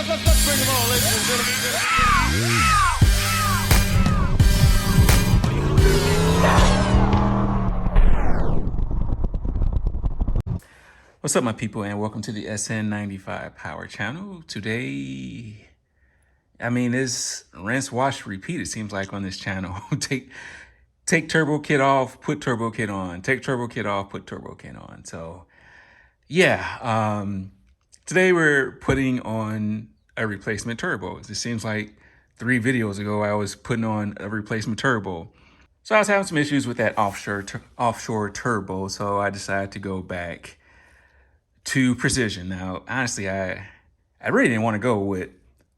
Let's bring them on, ladies and gentlemen. What's up, my people, and welcome to the Sn95 Power Channel. Today, it's rinse, wash, repeat, it seems like, on this channel. Take turbo kit off, put turbo kit on. Take turbo kit off, put turbo kit on. So, yeah, today we're putting on a replacement turbo. It seems like 3 videos ago I was putting on a replacement turbo. So I was having some issues with that offshore turbo, so I decided to go back to precision. Now, honestly, I really didn't want to go with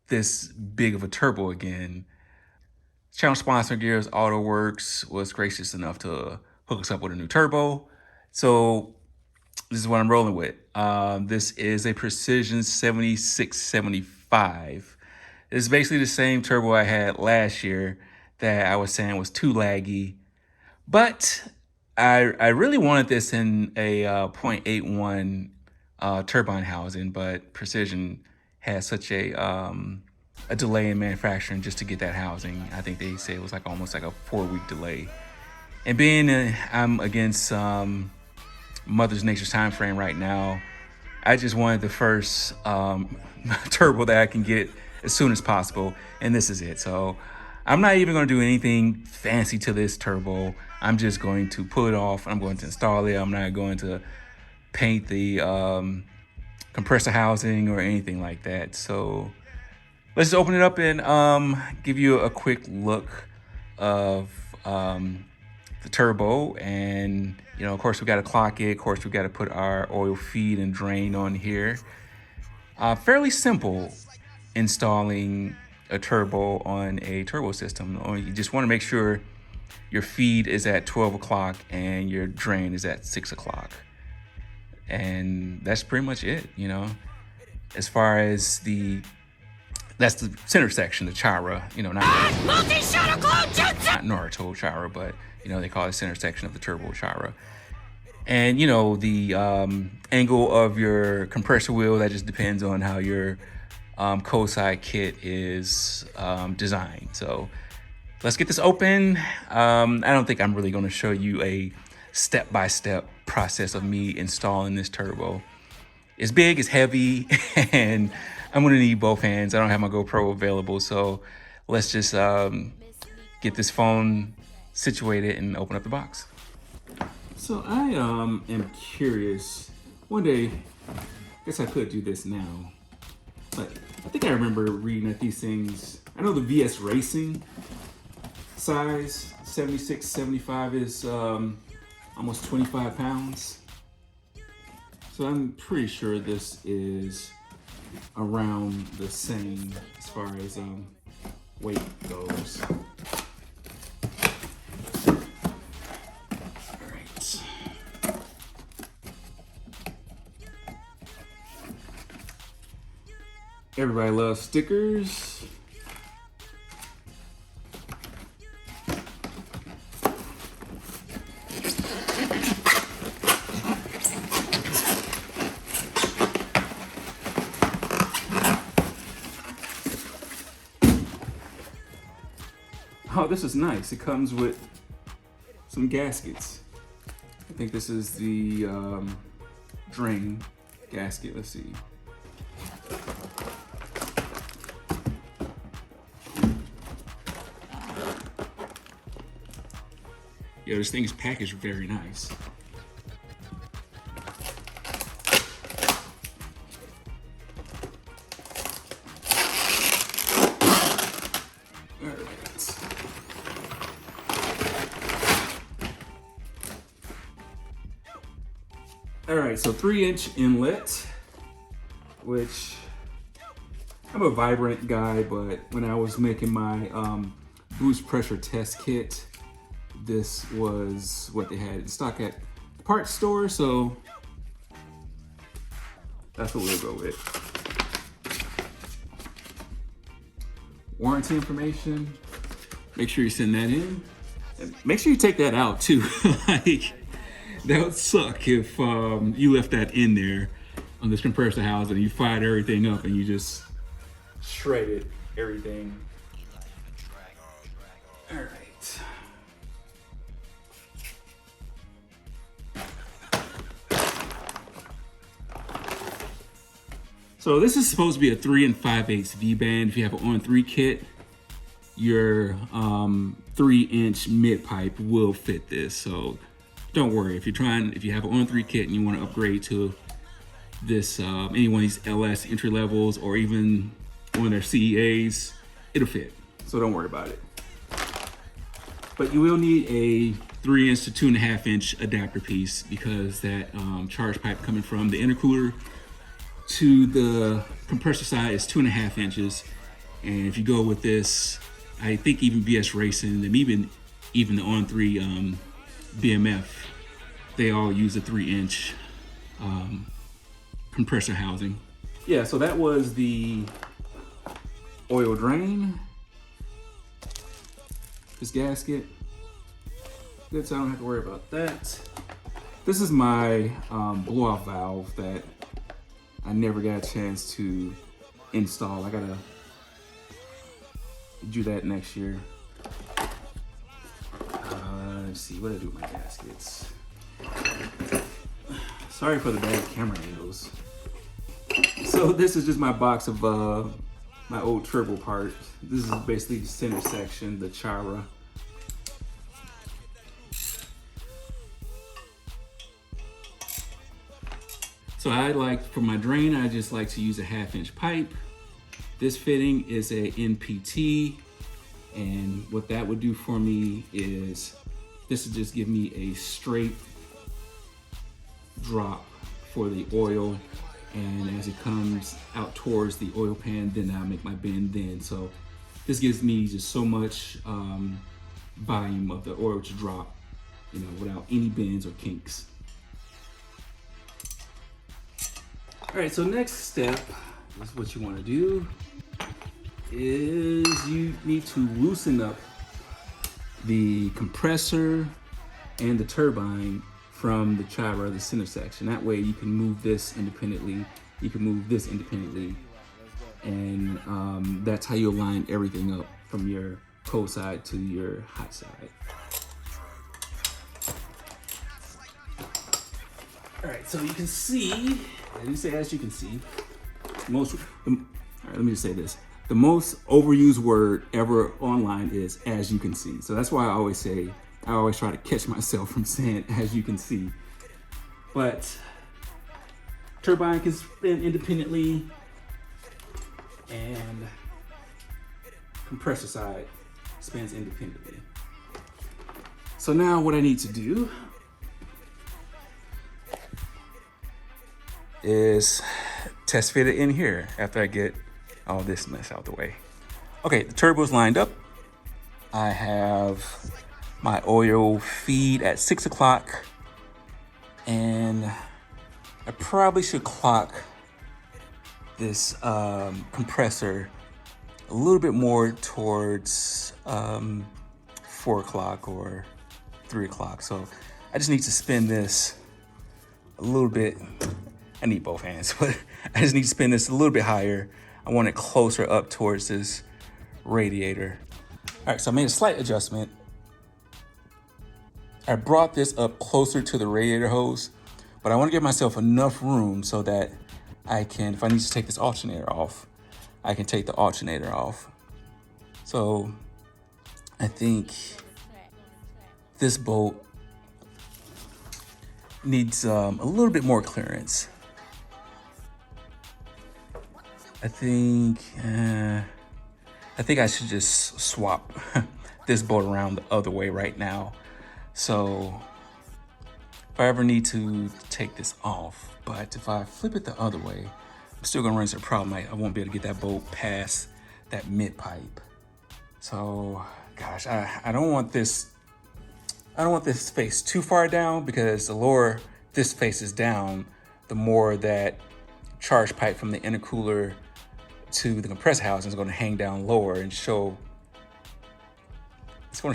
this big of a turbo again. Channel sponsor Gears Auto Works was gracious enough to hook us up with a new turbo. So this is what I'm rolling with. This is a Precision 7675. It's basically the same turbo I had last year that I was saying was too laggy. But I really wanted this in a 0.81 turbine housing, but Precision has such a delay in manufacturing just to get that housing. I think they say it was like almost like a 4-week delay. And being I'm against Mother Nature's time frame right now, I just wanted the first turbo that I can get as soon as possible, and this is it. So I'm not even going to do anything fancy to this turbo. I'm just going to pull it off. I'm going to install it. I'm not going to paint the compressor housing or anything like that. So let's just open it up and give you a quick look of the turbo. And of course we got to clock it. Of course we got to put our oil feed and drain on here. Fairly simple installing a turbo on a turbo system. You just want to make sure your feed is at 12 o'clock and your drain is at 6 o'clock. And that's pretty much it, as far as that's the center section, the chara, not Naruto chara, but they call it the center section of the turbo chara. And the angle of your compressor wheel, that just depends on how your co-side kit is designed. So let's get this open. I don't think I'm really going to show you a step-by-step process of me installing this turbo. It's big, it's heavy, and I'm gonna need both hands. I don't have my GoPro available, so let's just get this phone situated and open up the box. So I am curious. One day, I guess I could do this now, but I think I remember reading that these things, I know the VS Racing size 76, 75 is almost 25 pounds. So I'm pretty sure this is around the same as far as weight goes. All right. Everybody loves stickers. Oh, this is nice. It comes with some gaskets. I think this is the drain gasket. Let's see. Yeah, this thing is packaged very nice. All right, so 3-inch inlet, which I'm a vibrant guy, but when I was making my boost pressure test kit, this was what they had in stock at the parts store, so that's what we'll go with. Warranty information, make sure you send that in. And make sure you take that out too. Like, that would suck if you left that in there on this compressor house and you fired everything up and you just shredded everything. All right. So this is supposed to be a 3 5/8 V-band. If you have an on-3 kit, your 3-inch mid pipe will fit this. So don't worry if you have an on-3 kit and you want to upgrade to this any one of these LS entry levels or even one of their CEAs, it'll fit. So don't worry about it. But you will need a 3-inch to 2.5-inch adapter piece because that charge pipe coming from the intercooler to the compressor side is 2.5 inches. And if you go with this, I think even BS Racing and even the On3 BMF, they all use a 3-inch compressor housing. Yeah, so that was the oil drain. This gasket. Good, so I don't have to worry about that. This is my blow-off valve that I never got a chance to install. I gotta do that next year. Let's see, what do I do with my gaskets? Sorry for the bad camera angles. So this is just my box of my old turbo parts. This is basically the center section, the chara. So for my drain, I just like to use a 1/2-inch pipe. This fitting is a NPT, and what that would do for me is this would just give me a straight drop for the oil, and as it comes out towards the oil pan, then I'll make my bend then. So this gives me just so much volume of the oil to drop, without any bends or kinks. All right, so next step is what you want to do is you need to loosen up the compressor and the turbine from the chara, the center section. That way you can move this independently, you can move this independently, and that's how you align everything up from your cold side to your hot side. All right, so you can see, as you can see, all right, let me just say this. The most overused word ever online is as you can see. So that's why I always try to catch myself from saying as you can see. But turbine can spin independently and compressor side spins independently. So now what I need to do is test fit it in here after I get all this mess out the way. Okay, the turbo's lined up. I have my oil feed at 6 o'clock, and I probably should clock this compressor a little bit more towards 4 o'clock or 3 o'clock. So I just need to spin this a little bit. I need both hands, but I just need to spin this a little bit higher. I want it closer up towards this radiator. All right, so I made a slight adjustment. I brought this up closer to the radiator hose, but I want to give myself enough room so that I can, if I need to take this alternator off, I can take the alternator off. So I think this bolt needs a little bit more clearance. I think I should just swap this bolt around the other way right now. So if I ever need to take this off, but if I flip it the other way, I'm still gonna run into a problem. I won't be able to get that bolt past that mid pipe. So, gosh, I don't want this face too far down, because the lower this face is down, the more that charge pipe from the intercooler to the compressor housing is going to hang down lower and it's going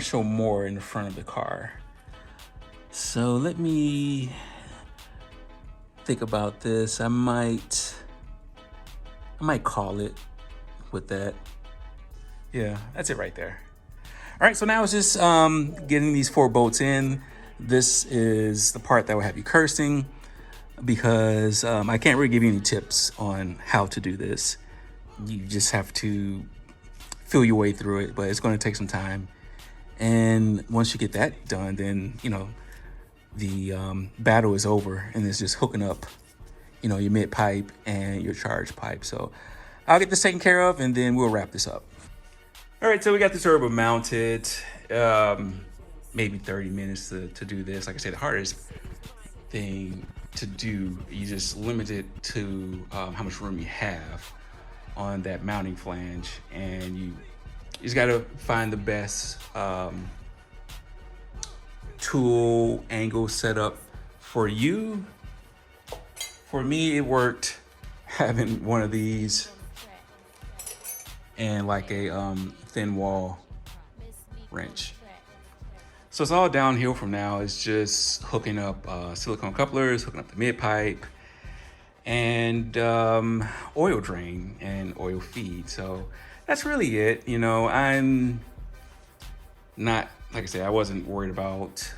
to show more in the front of the car. So let me think about this. I might call it with that. Yeah, that's it right there. All right, so now it's just getting these 4 bolts in. This is the part that will have you cursing because I can't really give you any tips on how to do this. You just have to feel your way through it, but it's going to take some time. And once you get that done, then, you know, the battle is over and it's just hooking up, you know, your mid pipe and your charge pipe. So I'll get this taken care of and then we'll wrap this up. All right, so we got the turbo mounted. Maybe 30 minutes to do this. Like I said, the hardest thing to do, you just limit it to how much room you have on that mounting flange, and you just got to find the best tool angle setup for you. For me, it worked having one of these and like a thin wall wrench. So it's all downhill from now. It's just hooking up silicone couplers, hooking up the mid pipe, and oil drain and oil feed. So that's really it. You know, I'm not, like I said, I wasn't worried about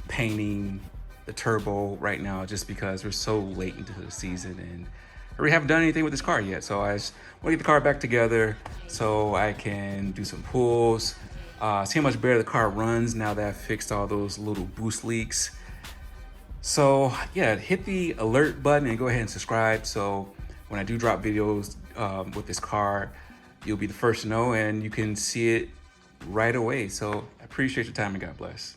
painting the turbo right now just because we're so late into the season and I really haven't done anything with this car yet. So I just want to get the car back together so I can do some pulls, see how much better the car runs now that I've fixed all those little boost leaks. So yeah, hit the alert button and go ahead and subscribe. So when I do drop videos with this car, you'll be the first to know and you can see it right away. So I appreciate your time and God bless.